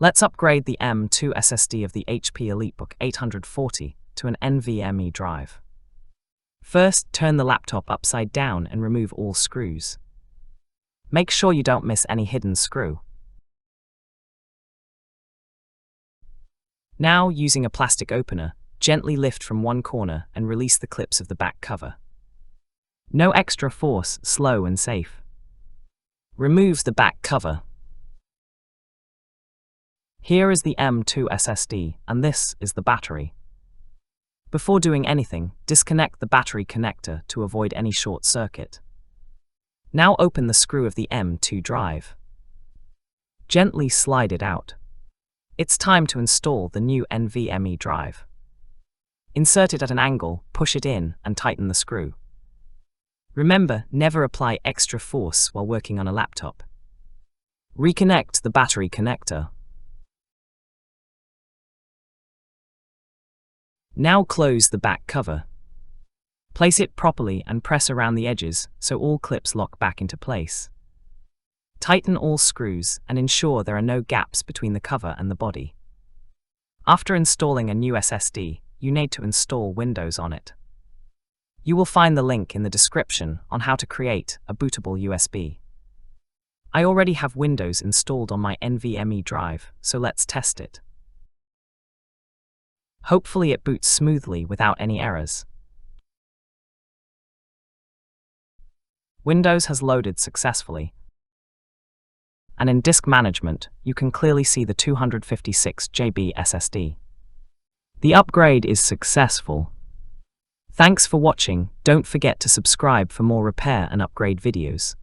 Let's upgrade the M.2 SSD of the HP EliteBook 840 to an NVMe drive. First, turn the laptop upside down and remove all screws. Make sure you don't miss any hidden screw. Now, using a plastic opener, gently lift from one corner and release the clips of the back cover. No extra force, slow and safe. Remove the back cover. Here is the M.2 SSD, and this is the battery. Before doing anything, disconnect the battery connector to avoid any short circuit. Now open the screw of the M.2 drive. Gently slide it out. It's time to install the new NVMe drive. Insert it at an angle, push it in, and tighten the screw. Remember, never apply extra force while working on a laptop. Reconnect the battery connector. Now close the back cover. Place it properly and press around the edges so all clips lock back into place. Tighten all screws and ensure there are no gaps between the cover and the body. After installing a new SSD, you need to install Windows on it. You will find the link in the description on how to create a bootable USB. I already have Windows installed on my NVMe drive, so let's test it. Hopefully it boots smoothly without any errors. Windows has loaded successfully. And in disk management, you can clearly see the 256 GB SSD. The upgrade is successful. Thanks for watching. Don't forget to subscribe for more repair and upgrade videos.